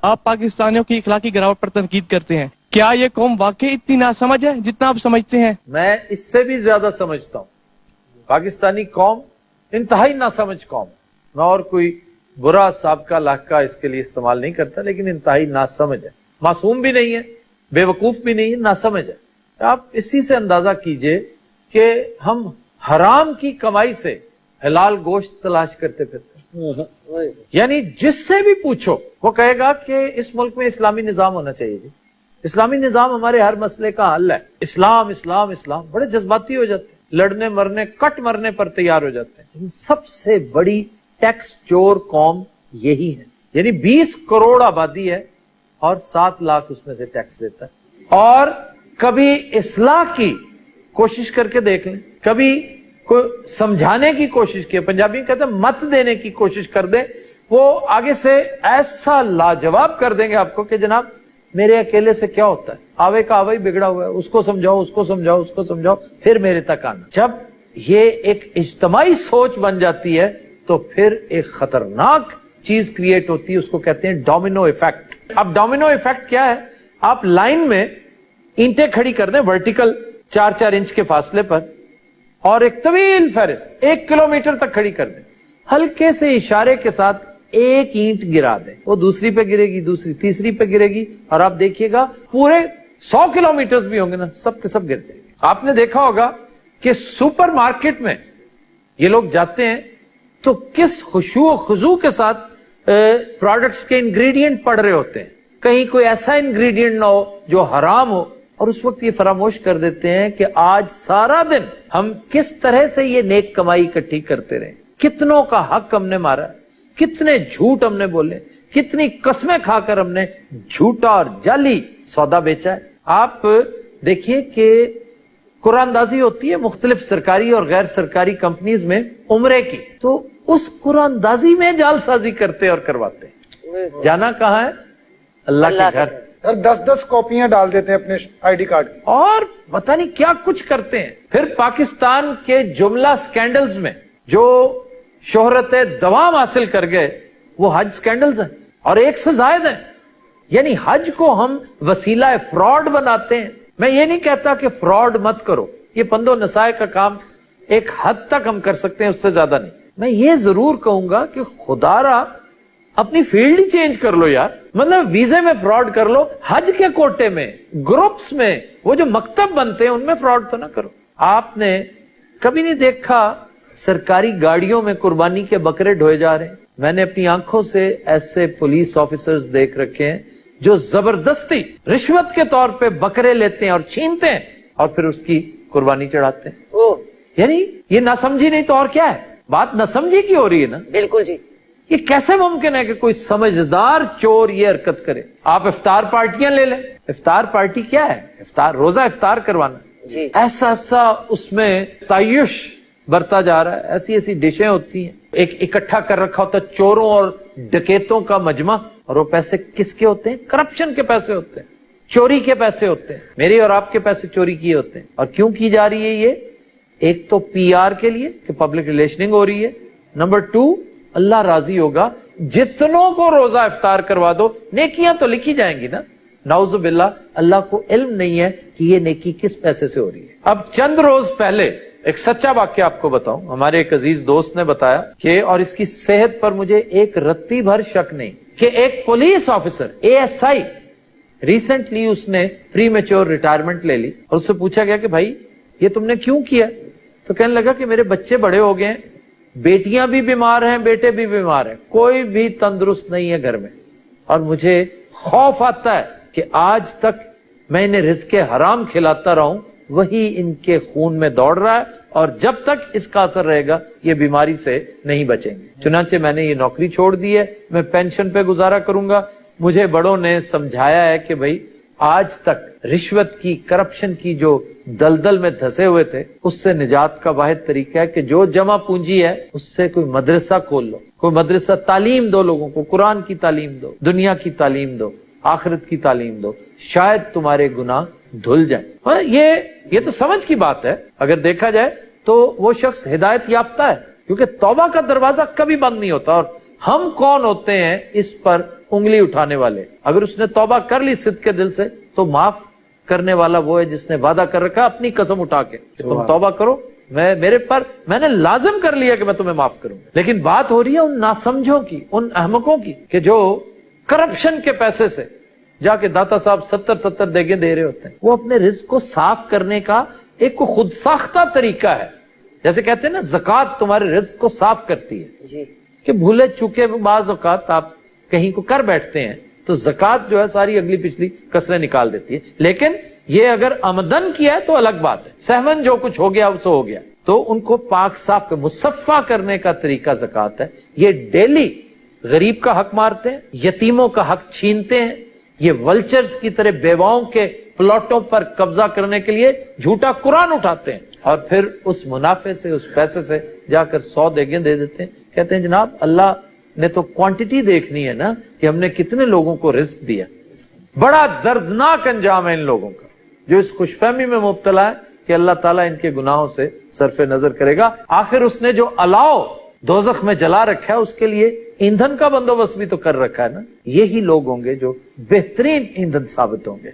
آپ پاکستانیوں کی اخلاقی گراوٹ پر تنقید کرتے ہیں، کیا یہ قوم واقعی اتنی ناسمجھ ہے جتنا آپ سمجھتے ہیں؟ میں اس سے بھی زیادہ سمجھتا ہوں. پاکستانی قوم انتہائی ناسمجھ قوم. میں اور کوئی برا سابقہ لاحقہ اس کے لیے استعمال نہیں کرتا، لیکن انتہائی ناسمجھ ہے. معصوم بھی نہیں ہے، بے وقوف بھی نہیں ہے، ناسمجھ ہے. آپ اسی سے اندازہ کیجئے کہ ہم حرام کی کمائی سے حلال گوشت تلاش کرتے پھرتے ہیں. یعنی جس سے بھی پوچھو وہ کہے گا کہ اس ملک میں اسلامی نظام ہونا چاہیے. جی اسلامی نظام ہمارے ہر مسئلے کا حل ہے. اسلام اسلام اسلام. بڑے جذباتی ہو جاتے ہیں، لڑنے مرنے کٹ مرنے پر تیار ہو جاتے ہیں. سب سے بڑی ٹیکس چور قوم یہی ہے. یعنی 20 کروڑ آبادی ہے اور 7 لاکھ اس میں سے ٹیکس دیتا ہے. اور کبھی اصلاح کی کوشش کر کے دیکھ لیں، کبھی کوئی سمجھانے کی کوشش کی. پنجابی کہتے ہیں مت دینے کی کوشش کر دیں، وہ آگے سے ایسا لاجواب کر دیں گے آپ کو کہ جناب میرے اکیلے سے کیا ہوتا ہے، آوے کا آوے بگڑا ہوا ہے، اس کو سمجھاؤ اس کو سمجھاؤ اس کو سمجھاؤ پھر میرے تک آنا. جب یہ ایک اجتماعی سوچ بن جاتی ہے تو پھر ایک خطرناک چیز کریٹ ہوتی ہے، اس کو کہتے ہیں ڈومینو ایفیکٹ. اب ڈومینو ایفیکٹ کیا ہے؟ آپ لائن میں اینٹیں کھڑی کر دیں ورٹیکل 4-4 انچ کے فاصلے پر اور ایک طویل فہرست 1 کلومیٹر تک کھڑی کر دیں. ہلکے سے اشارے کے ساتھ ایک اینٹ گرا دیں، وہ دوسری پہ گرے گی، دوسری تیسری پہ گرے گی، اور آپ دیکھیے گا پورے 100 کلومیٹرز بھی ہوں گے نا، سب کے سب گر جائیں گے. آپ نے دیکھا ہوگا کہ سپر مارکیٹ میں یہ لوگ جاتے ہیں تو کس خشوع و خضوع کے ساتھ پروڈکٹس کے انگریڈینٹ پڑھ رہے ہوتے ہیں. کہیں کوئی ایسا انگریڈینٹ نہ ہو جو حرام ہو، اور اس وقت یہ فراموش کر دیتے ہیں کہ آج سارا دن ہم کس طرح سے یہ نیک کمائی اکٹھی کرتے رہے، کتنوں کا حق ہم نے مارا، کتنے جھوٹ ہم نے بولے، کتنی قسمیں کھا کر ہم نے جھوٹا اور جعلی سودا بیچا ہے. آپ دیکھیے کہ قرآن اندازی ہوتی ہے مختلف سرکاری اور غیر سرکاری کمپنیز میں عمرے کی، تو اس قرآن اندازی میں جعل سازی کرتے اور کرواتے. جانا کہاں ہے؟ اللہ کے گھر. 10 کاپیاں ڈال دیتے ہیں اپنے آئی ڈی کارڈ کی اور پتہ نہیں کیا کچھ کرتے ہیں. پھر پاکستان کے جملہ سکینڈلز میں جو شہرت دوام حاصل کر گئے وہ حج سکینڈلز ہیں، اور 1 سے زائد ہیں. یعنی حج کو ہم وسیلہ فراڈ بناتے ہیں. میں یہ نہیں کہتا کہ فراڈ مت کرو، یہ پند و نصائح کا کام ایک حد تک ہم کر سکتے ہیں، اس سے زیادہ نہیں. میں یہ ضرور کہوں گا کہ خدا را اپنی فیلڈ ہی چینج کر لو یار. مطلب ویزے میں فراڈ کر لو، حج کے کوٹے میں، گروپس میں، وہ جو مکتب بنتے ہیں ان میں فراڈ تو نہ کرو. آپ نے کبھی نہیں دیکھا سرکاری گاڑیوں میں قربانی کے بکرے ڈھوئے جا رہے ہیں؟ میں نے اپنی آنکھوں سے ایسے پولیس آفیسرز دیکھ رکھے ہیں جو زبردستی رشوت کے طور پہ بکرے لیتے ہیں اور چھینتے ہیں اور پھر اس کی قربانی چڑھاتے ہیں. یعنی یہ نہ سمجھی نہیں تو اور کیا ہے؟ بات نہ سمجھی کی ہو رہی ہے نا. بالکل جی. یہ کیسے ممکن ہے کہ کوئی سمجھدار چور یہ حرکت کرے؟ آپ افطار پارٹیاں لے لیں. افطار پارٹی کیا ہے؟ افطار، روزہ افطار کروانا جی. ایسا اس میں تعیش برتا جا رہا ہے. ایسی ایسی ڈشیں ہوتی ہیں، ایک اکٹھا کر رکھا ہوتا ہے چوروں اور ڈکیتوں کا مجمع، اور وہ پیسے کس کے ہوتے ہیں؟ کرپشن کے پیسے ہوتے ہیں، چوری کے پیسے ہوتے ہیں. میرے اور آپ کے پیسے چوری کیے ہوتے ہیں. اور کیوں کی جا رہی ہے یہ؟ ایک تو پی آر کے لیے کہ پبلک ریلیشننگ ہو رہی ہے. نمبر 2 اللہ راضی ہوگا. جتنوں کو روزہ افطار کروا دو نیکیاں تو لکھی جائیں گی نا. نعوذ باللہ اللہ کو علم نہیں ہے کہ یہ نیکی کس پیسے سے ہو رہی ہے. اب چند روز پہلے ایک سچا واقعہ آپ کو بتاؤں. ہمارے ایک عزیز دوست نے بتایا کہ، اور اس کی صحت پر مجھے ایک رتی بھر شک نہیں، کہ ایک پولیس آفیسر ASI ریسنٹلی اس نے پری میچور ریٹائرمنٹ لے لی، اور اس سے پوچھا گیا کہ بھائی یہ تم نے کیوں کیا؟ تو کہنے لگا کہ میرے بچے بڑے ہو گئے ہیں، بیٹیاں بھی بیمار ہیں، بیٹے بھی بیمار ہیں، کوئی بھی تندرست نہیں ہے گھر میں، اور مجھے خوف آتا ہے کہ آج تک میں انہیں رزق حرام کھلاتا رہوں، وہی ان کے خون میں دوڑ رہا ہے، اور جب تک اس کا اثر رہے گا یہ بیماری سے نہیں بچیں گے. چنانچہ میں نے یہ نوکری چھوڑ دی ہے، میں پینشن پہ گزارا کروں گا. مجھے بڑوں نے سمجھایا ہے کہ بھائی آج تک رشوت کی، کرپشن کی جو دلدل میں دھسے ہوئے تھے، اس سے نجات کا واحد طریقہ ہے کہ جو جمع پونجی ہے اس سے کوئی مدرسہ کھول لو، کوئی مدرسہ، تعلیم دو لوگوں کو، قرآن کی تعلیم دو، دنیا کی تعلیم دو، آخرت کی تعلیم دو، شاید تمہارے گناہ دھل جائیں. یہ تو سمجھ کی بات ہے. اگر دیکھا جائے تو وہ شخص ہدایت یافتہ ہے، کیونکہ توبہ کا دروازہ کبھی بند نہیں ہوتا. اور ہم کون ہوتے ہیں اس پر انگلی اٹھانے والے. اگر اس نے توبہ کر لی صدق کے دل سے تو معاف کرنے والا وہ ہے جس نے وعدہ کر رکھا اپنی قسم اٹھا کے کہ تم توبہ کرو, میں نے لازم کر لیا کہ میں تمہیں معاف کروں. لیکن بات ہو رہی ہے ان ناسمجھوں کی, ان احمقوں کی کہ جو کرپشن کے پیسے سے جا کے داتا صاحب 70 دیگیں دے رہے ہوتے ہیں. وہ اپنے رزق کو صاف کرنے کا ایک خود ساختہ طریقہ ہے. جیسے کہتے ہیں نا زکوٰۃ تمہارے رزق کو صاف کرتی ہے, کہ بھولے چکے بعض اوقات آپ کہیں کو کر بیٹھتے ہیں تو زکوٰۃ جو ہے ساری اگلی پچھلی کسریں نکال دیتی ہے. لیکن یہ اگر آمدن کیا ہے تو الگ بات ہے, سہمن جو کچھ ہو گیا اسے ہو گیا, تو ان کو پاک صاف مصفہ کرنے کا طریقہ زکوٰۃ ہے. یہ ڈیلی غریب کا حق مارتے ہیں, یتیموں کا حق چھینتے ہیں, یہ ولچرز کی طرح بیواؤں کے پلاٹوں پر قبضہ کرنے کے لیے جھوٹا قرآن اٹھاتے ہیں اور پھر اس منافع سے, اس پیسے سے جا کر 100 دیگیں دے دیتے ہیں. کہتے ہیں جناب اللہ نے تو کوانٹٹی دیکھنی ہے نا کہ ہم نے کتنے لوگوں کو رزق دیا. بڑا دردناک انجام ہے ان لوگوں کا جو اس خوش فہمی میں مبتلا ہے کہ اللہ تعالیٰ ان کے گناہوں سے صرف نظر کرے گا. آخر اس نے جو الاؤ دوزخ میں جلا رکھا ہے اس کے لیے ایندھن کا بندوبست بھی تو کر رکھا ہے نا. یہی لوگ ہوں گے جو بہترین ایندھن ثابت ہوں گے.